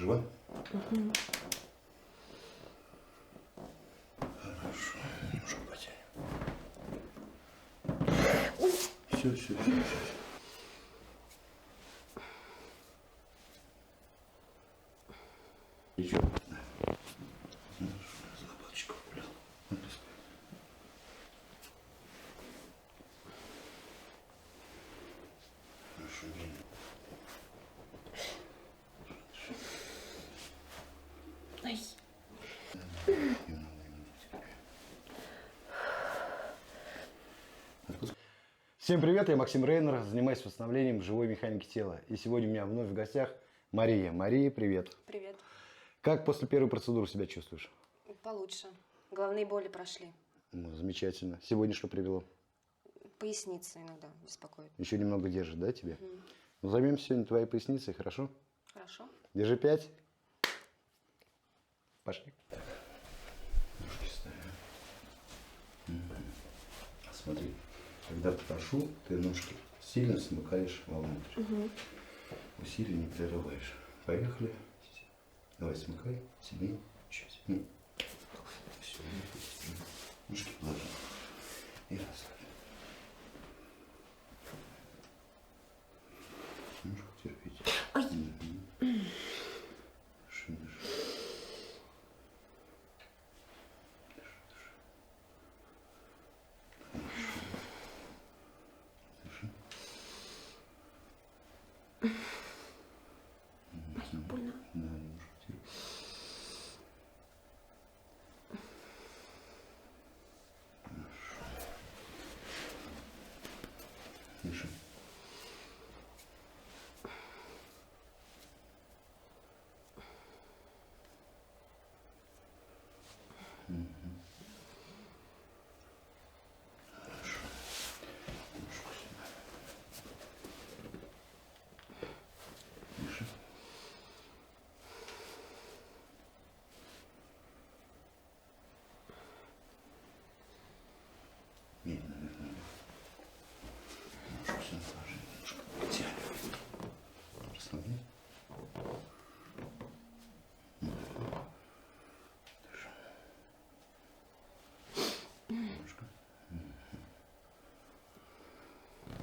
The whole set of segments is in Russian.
Жива? Угу. Хорошо. Немножко потянем. Все. Ничего. За лопаточку убрал. Хорошо, медленно. Ай. Всем привет, я Максим Рейнер, занимаюсь восстановлением живой механики тела. И сегодня у меня вновь в гостях Мария. Мария, привет. Привет. Как после первой процедуры себя чувствуешь? Получше. Головные боли прошли. Ну, замечательно. Сегодня что привело? Поясница иногда беспокоит. Еще немного держит, да, тебе? Угу. Ну, займемся сегодня твоей поясницей, хорошо? Хорошо. Держи 5. Пошли. Ножки ставим. Смотри, когда прошу, ты ножки сильно смыкаешь вовнутрь. Угу. Усилие не прерываешь. Поехали. Давай смыкай, сильнее, чуть. Все, ножки положи. И расслабь. Немножко терпите. Ай. Дыши. Ай, больно. Да, немножко терпи. Дыши. Хорошо. Немножко сюда. Дыши. Медленно. Немножко сюда положи, немножко потягивай. Расслабляй. Дыши. Немножко.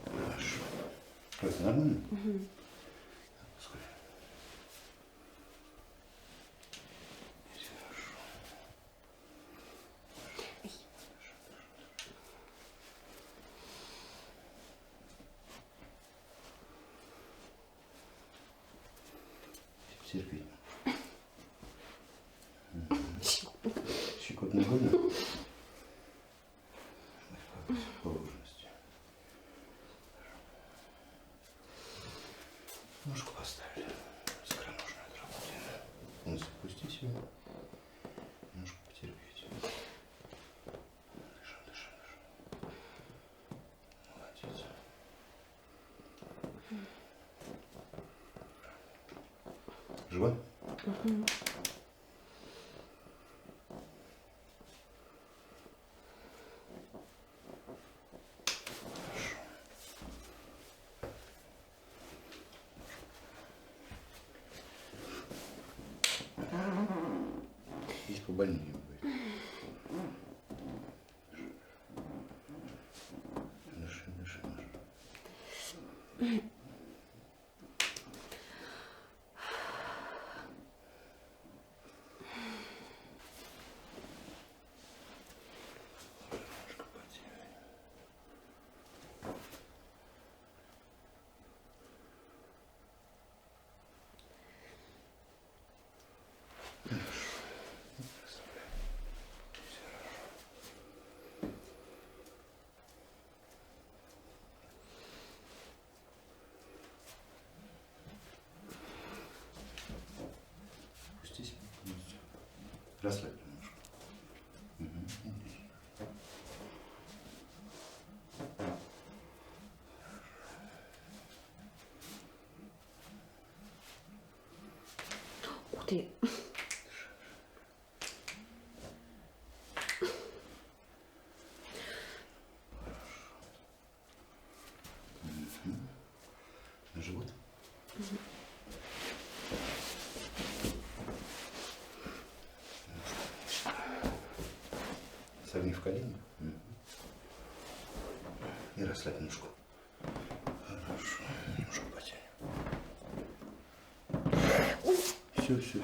Хорошо. Это нормально? Угу. Отпускай. Все хорошо. Терпеть. Щекотно больно? По должности. Ножку поставили. Скороножную отработаем. Вниз опусти себя. Немножко потерпеть. Дыши. Молодец. Жива? Угу. Здесь побольнее будет. Дыши. Немножко потягивай. Опустись полностью. Расслабь немножко. Ух ты. На живот. Поставь ножку. Хорошо. Ножку потянем. Все.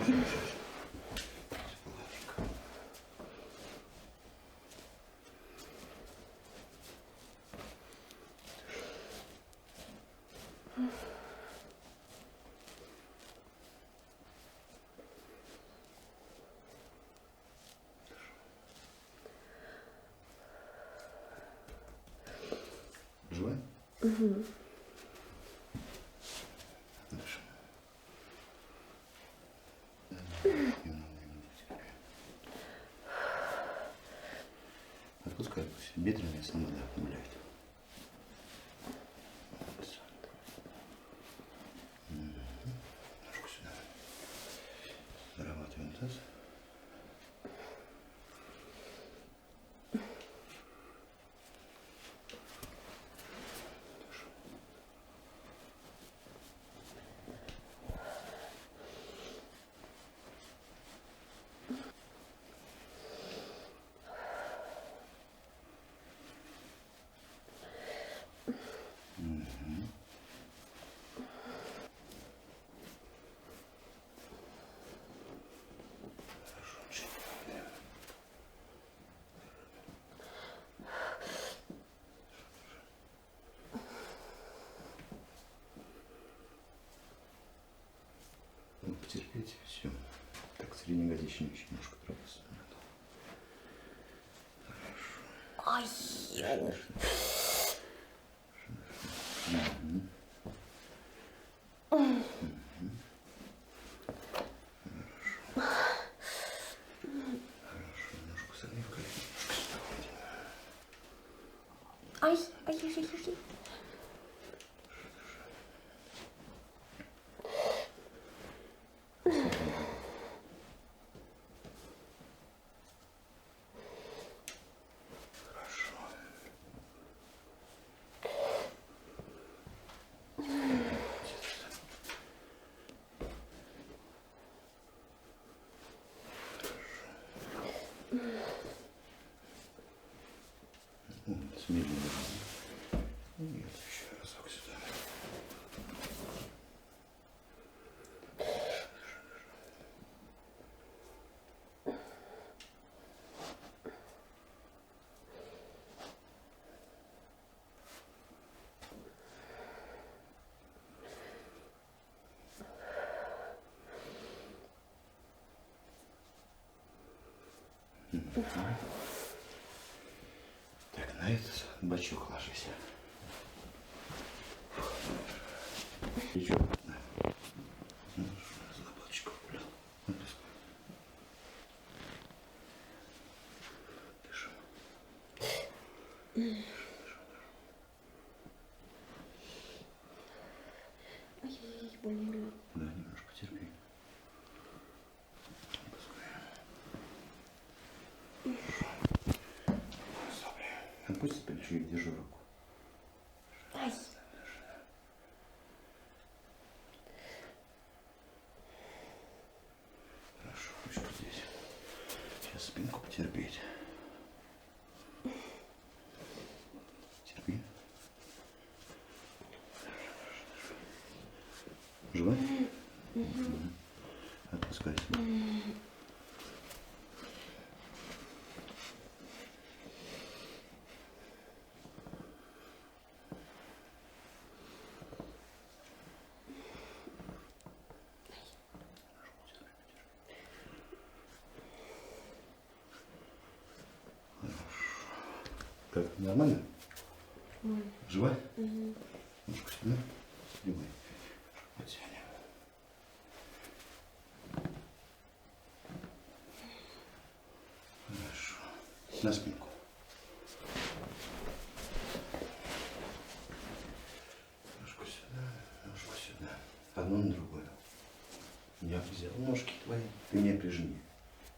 Живая? Угу. Хорошо. Отпускай, пусть бедренная сама гуляет. Ножку сюда. Зарабатываем таз. Потерпеть, все. Так, среднеязычный еще немножко трогаться. Хорошо. Ай, Хорошо, ножку согни в колени. Ножку сюда вводим. ай. Хорошо. Медленно. Нет, еще разок сюда. Так, на этот бачок ложись. Плечо. Да. Ну, за лопаточку убрал. Дышим. Ай, больно. Да, немножко терпи. Отпусти плечо и держи руку. Ай. Хорошо, ручку здесь. Сейчас спинку потерпеть. Терпи. Живая? Отпускайся. Как, нормально? Живая? Ножку сюда. Снимай. Потянем. Хорошо. На спинку. Ножку сюда. Одну на другую. Я взял ножки твои. Ты меня прижми.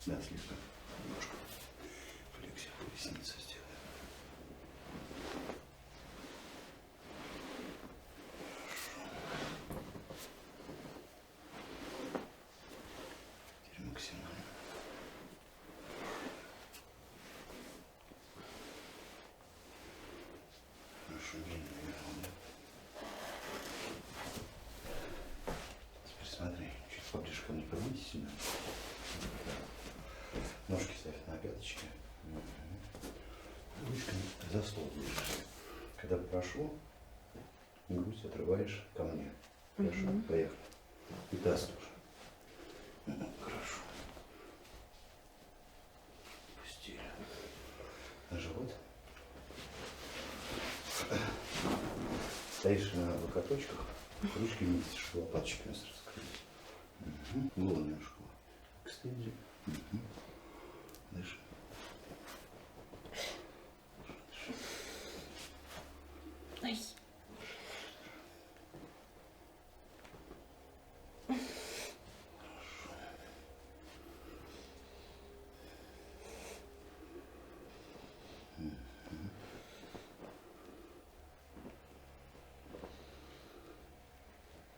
Да, слегка. Ножку. Флексию поясницы сделаем. Максимально. Хорошо, медленно. Поближе ко мне подвиньте сюда. Ножки ставь на пяточки. Ручками за стол держишься. Когда прошу, грудь отрываешь ко мне. Хорошо? Поехали. И таз тоже. Хорошо. Пустили. На живот. Стоишь на локоточках, ручки вместе, чтобы лопаточки у нас раскрылись. Голову немножко. Кстати. Дыши. Ай.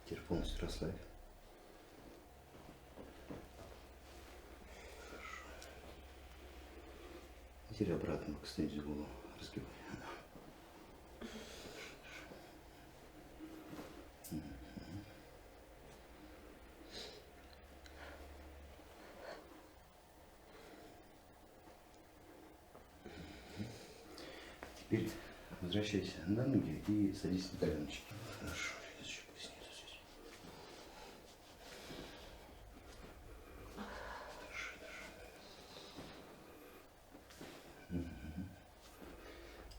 Теперь полностью расслабь. Хорошо. И теперь обратно к стенде голову разгибай. Теперь возвращайся на ноги и садись на коленочки. Хорошо, еще поясницу здесь. Держи.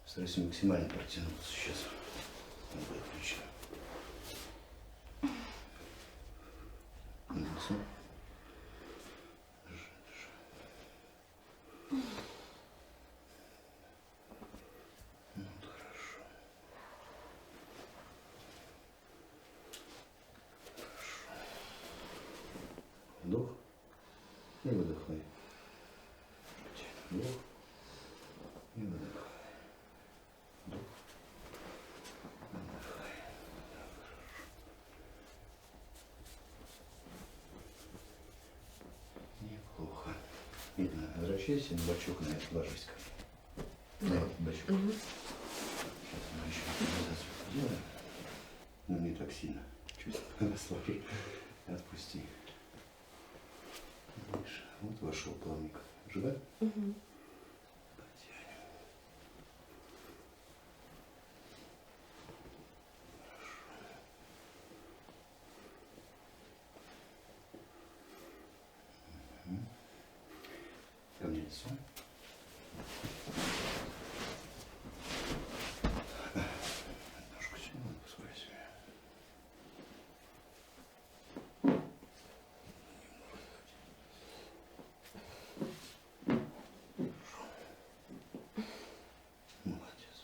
Старайся максимально протянуться сейчас. Вот, отлично. Носом. Держи. Вот, хорошо. Вдох и выдохай. Вдох и выдохай. Вдох. Выдохай. Да, хорошо. Неплохо. Видно. Возвращайся на бочок, на это ложись. На этот бочок. Сейчас мы еще назад сделаем. Но не так сильно. Чуть расслабь. Отпусти. Видишь, вот вошел плавник. Живет? Потянем. Хорошо. Ко мне лицо. Ножку сюда, позволь себе. Молодец.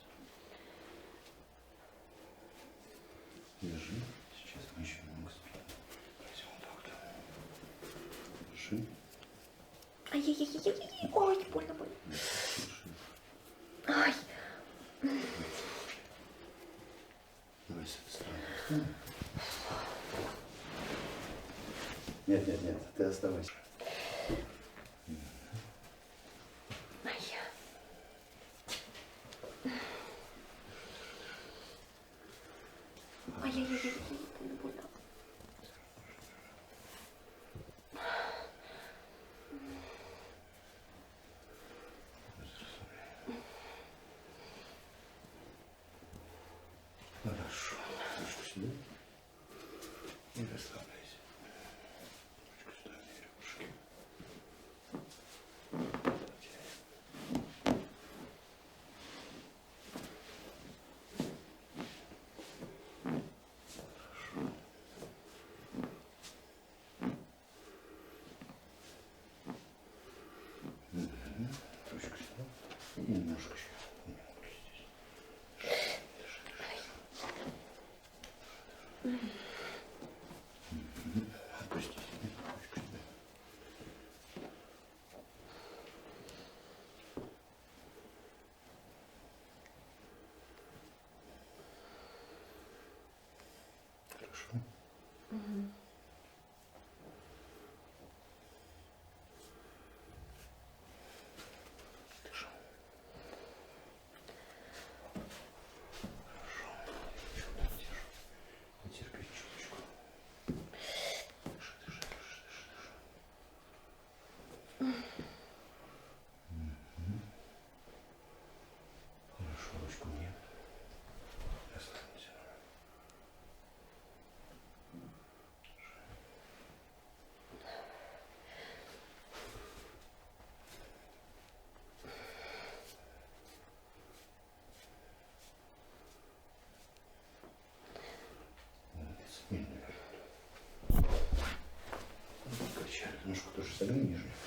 Держи. Сейчас мы еще немного спрятаем. Возьмем вот так. Держи. Ай-яй-яй-яй-яй. Ой, больно. Держи. Ай. Давай с этой стороны. Нет, ты оставайся. Ай. Ай-яй-яй-яй. Больно. Хорошо. Ручку сюда. И расслабляйся. Ручку сюда, ребушки. Ножку тоже согни нижнюю.